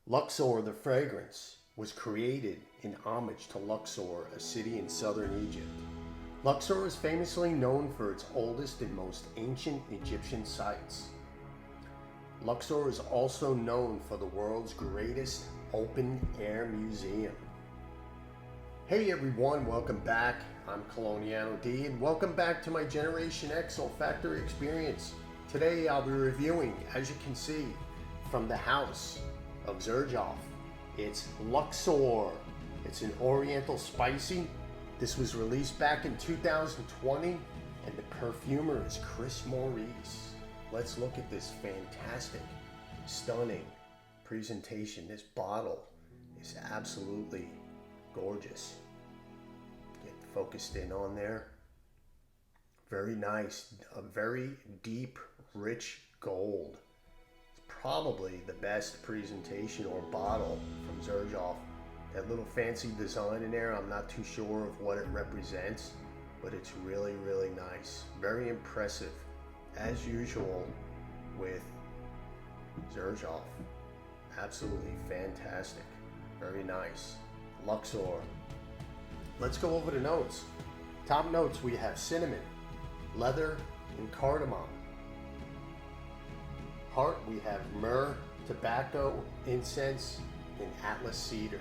Luxor, the fragrance, was created in homage to Luxor, a city in southern Egypt. Luxor is famously known for its oldest and most ancient Egyptian sites. Luxor is also known for the world's greatest open-air museum. Hey everyone, welcome back. I'm Coloniano D, and welcome back to my Generation X olfactory experience. Today I'll be reviewing, as you can see, from the house of Xerjoff. It's Luxor. It's an Oriental spicy. This was released back in 2020, and the perfumer is Chris Maurice. Let's look at this fantastic, stunning presentation. This bottle is absolutely gorgeous. Get focused in on there. Very nice, a very deep, rich gold. Probably the best presentation or bottle from Xerjoff. That little fancy design in there, I'm not too sure of what it represents, but it's really, really nice. Very impressive, as usual with Xerjoff. Absolutely fantastic. Very nice. Luxor. Let's go over the notes. Top notes, we have cinnamon, leather, and cardamom. Heart, we have myrrh, tobacco, incense, and Atlas cedar.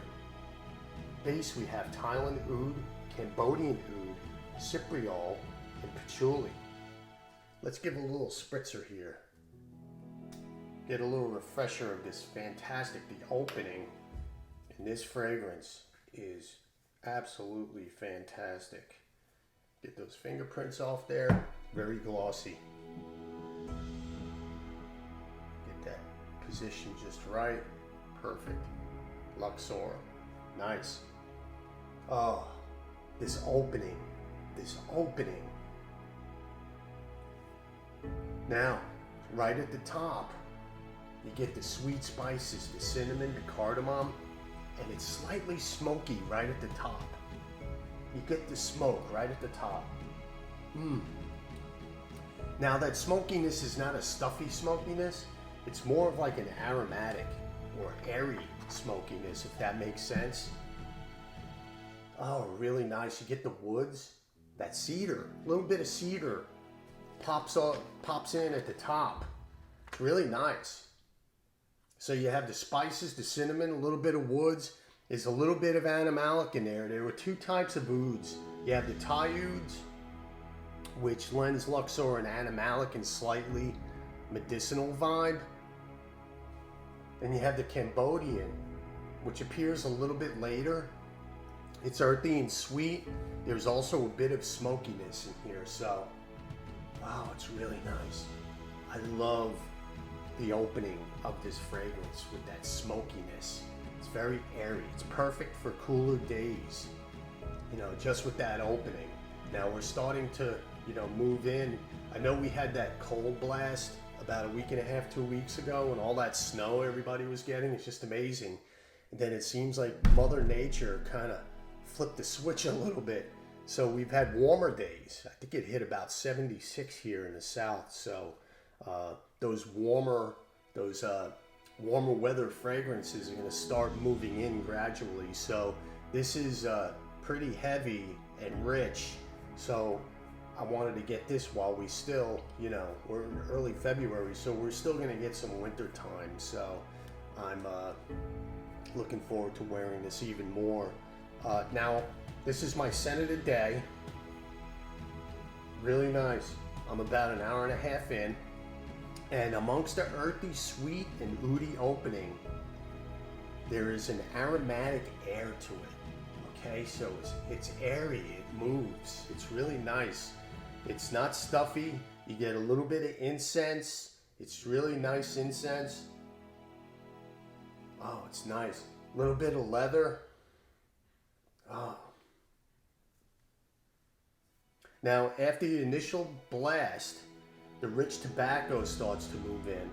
Base, we have Thailand oud, Cambodian oud, cypriol, and patchouli. Let's give a little spritzer here. Get a little refresher of this fantastic, the opening. And this fragrance is absolutely fantastic. Get those fingerprints off there, very glossy. Position just right. Perfect. Luxor. Nice. Oh, this opening. Now, right at the top, you get the sweet spices, the cinnamon, the cardamom, and it's slightly smoky right at the top. You get the smoke right at the top. Now that smokiness is not a stuffy smokiness. It's more of like an aromatic or airy smokiness, if that makes sense. Oh, really nice. You get the woods, that cedar, a little bit of cedar pops in at the top. It's really nice. So you have the spices, the cinnamon, a little bit of woods. There's a little bit of animalic in there. There were two types of ouds. You have the Thai ouds, which lends Luxor an animalic and slightly medicinal vibe. And you have the Cambodian, which appears a little bit later. It's earthy and sweet. There's also a bit of smokiness in here, so wow, it's really nice. I love the opening of this fragrance with that smokiness. It's very airy. It's perfect for cooler days, just with that opening. Now we're starting to, move in. I know we had that cold blast about a week and a half, 2 weeks ago, and all that snow everybody was getting. It's just amazing. And then it seems like Mother Nature kind of flipped the switch a little bit. So we've had warmer days. I think it hit about 76 here in the south. So those warmer weather fragrances are going to start moving in gradually. So this is pretty heavy and rich. So I wanted to get this while we still, we're in early February, so we're still going to get some winter time. So I'm looking forward to wearing this even more. Now, this is my scent of the day. Really nice. I'm about an hour and a half in. And amongst the earthy, sweet, and oudy opening, there is an aromatic air to it. Okay, so it's airy, it moves. It's really nice. It's not stuffy. You get a little bit of incense. It's really nice incense. Oh, it's nice. A little bit of leather. Oh. Now, after the initial blast, the rich tobacco starts to move in.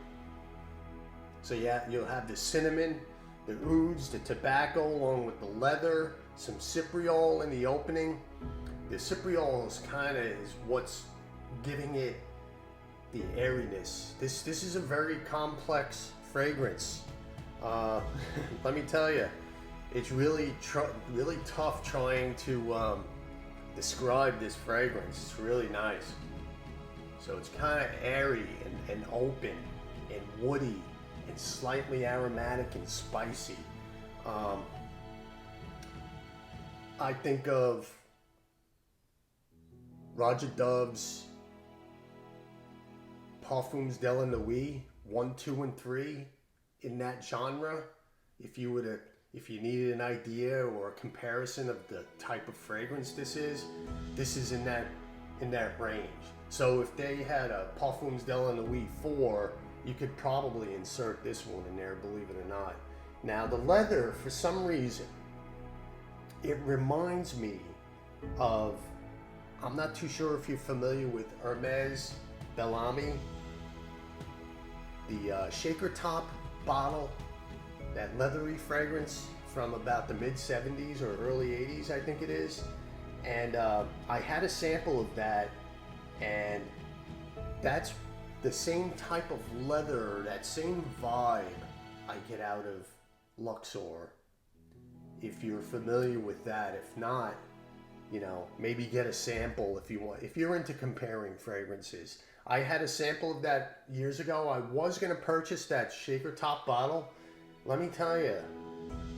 So yeah, you'll have the cinnamon, the ouds, the tobacco, along with the leather, some cypriol in the opening. The cypriol is what's giving it the airiness. This is a very complex fragrance. Uh, let me tell you, it's really really tough trying to describe this fragrance. It's really nice. So it's kind of airy and open and woody and slightly aromatic and spicy. I think of Roger Dove's Parfums de la Nuit 1, 2, and 3 in that genre. If you needed an idea or a comparison of the type of fragrance this is in that range. So if they had a Parfums de la Nuit 4, you could probably insert this one in there, believe it or not. Now the leather, for some reason, it reminds me of, I'm not too sure if you're familiar with Hermes Bellamy, the shaker top bottle, that leathery fragrance from about the mid 70s or early 80s, I think it is. And I had a sample of that, and that's the same type of leather, that same vibe I get out of Luxor. If you're familiar with that, if not, you know, maybe get a sample if you want. If you're into comparing fragrances, I had a sample of that years ago. I was going to purchase that shaker top bottle. Let me tell you,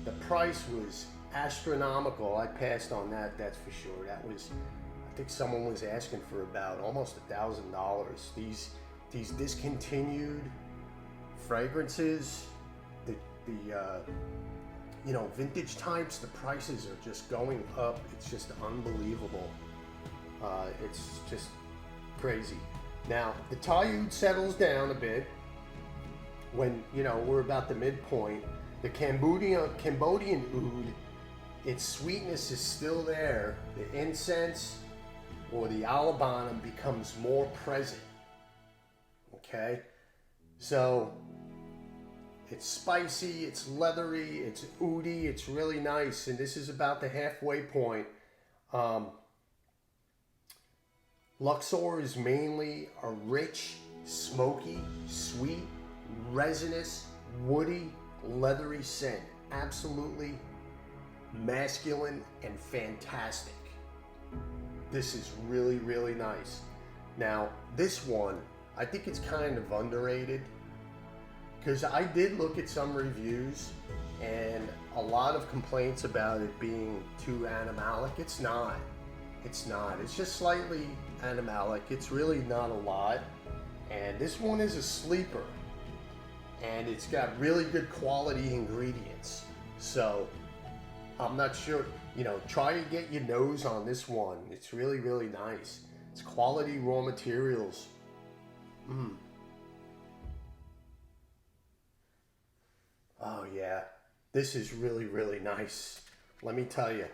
the price was astronomical. I passed on that, that's for sure. That was, I think someone was asking for about almost $1,000. These discontinued fragrances, the you know, vintage types, the prices are just going up. It's just unbelievable. It's just crazy. Now, the Thai oud settles down a bit when, you know, we're about the midpoint. The Cambodian oud, its sweetness is still there. The incense or the alabanum becomes more present. Okay? So, it's spicy, it's leathery, it's oudy, it's really nice, and this is about the halfway point. Luxor is mainly a rich, smoky, sweet, resinous, woody, leathery scent. Absolutely masculine and fantastic. This is really, really nice. Now, this one, I think it's kind of underrated, because I did look at some reviews and a lot of complaints about it being too animalic. It's not. It's not. It's just slightly animalic. It's really not a lot. And this one is a sleeper. And it's got really good quality ingredients. So I'm not sure, you know, try to get your nose on this one. It's really, really nice. It's quality raw materials. Oh yeah, this is really, really nice. Let me tell you.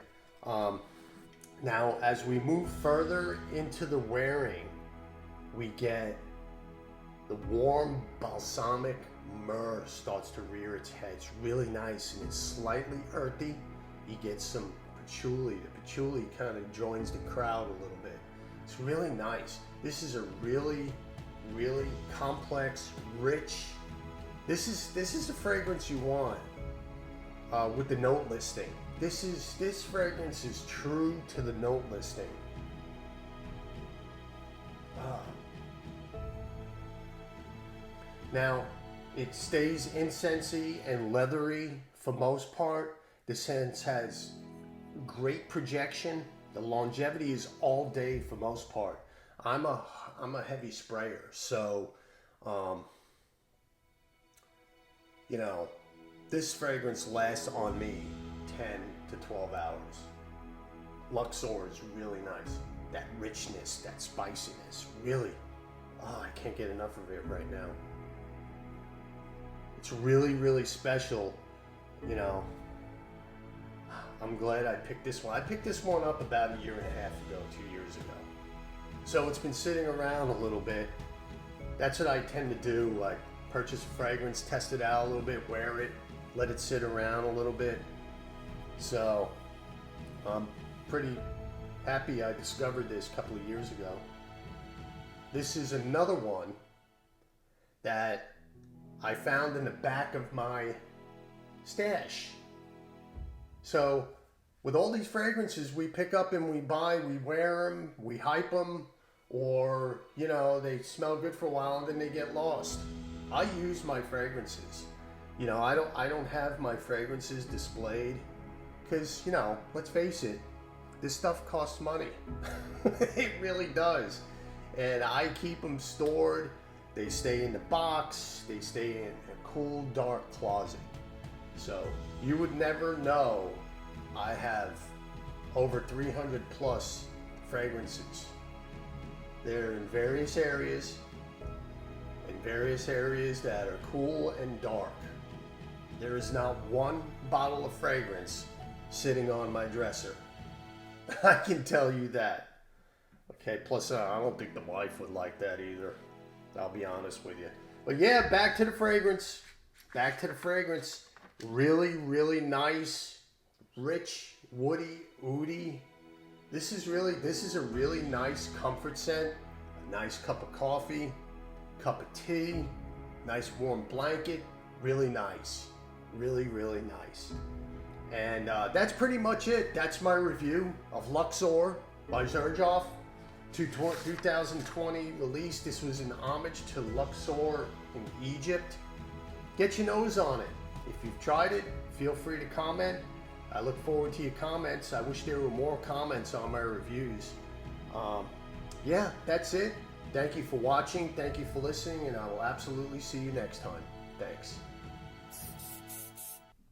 Now, as we move further into the wearing, we get the warm balsamic myrrh starts to rear its head. It's really nice, and it's slightly earthy. You get some patchouli. The patchouli kind of joins the crowd a little bit. It's really nice. This is a really, really complex, rich. This is the fragrance you want with the note listing. This fragrance is true to the note listing. Now, it stays incensey and leathery for most part. The scent has great projection. The longevity is all day for most part. I'm a heavy sprayer, so you know, this fragrance lasts on me 10 to 12 hours. Luxor is really nice. That richness, that spiciness, really, I can't get enough of it right now. It's really, really special, you know. I'm glad I picked this one. I picked this one up about 1.5 years ago, 2 years ago. So it's been sitting around a little bit. That's what I tend to do. I purchase a fragrance, test it out a little bit, wear it, let it sit around a little bit. So I'm pretty happy I discovered this a couple of years ago. This is another one that I found in the back of my stash. So with all these fragrances we pick up and we buy, we wear them, we hype them, or, you know, they smell good for a while and then they get lost. I use my fragrances. You know, I don't have my fragrances displayed because, you know, let's face it, this stuff costs money. It really does. And I keep them stored. They stay in the box. They stay in a cool, dark closet. So you would never know I have over 300 plus fragrances. They're in various areas that are cool and dark. There is not one bottle of fragrance sitting on my dresser. I can tell you that. Okay, plus I don't think the wife would like that either. I'll be honest with you. But yeah, back to the fragrance. Really, really nice, rich, woody, oody. This is a really nice comfort scent. A nice cup of coffee, cup of tea, nice warm blanket. Really nice. Really, really nice. And that's pretty much it. That's my review of Luxor by Xerjoff. 2020 release. This was an homage to Luxor in Egypt. Get your nose on it. If you've tried it, feel free to comment. I look forward to your comments. I wish there were more comments on my reviews. Yeah, that's it. Thank you for watching. Thank you for listening, and I will absolutely see you next time. Thanks.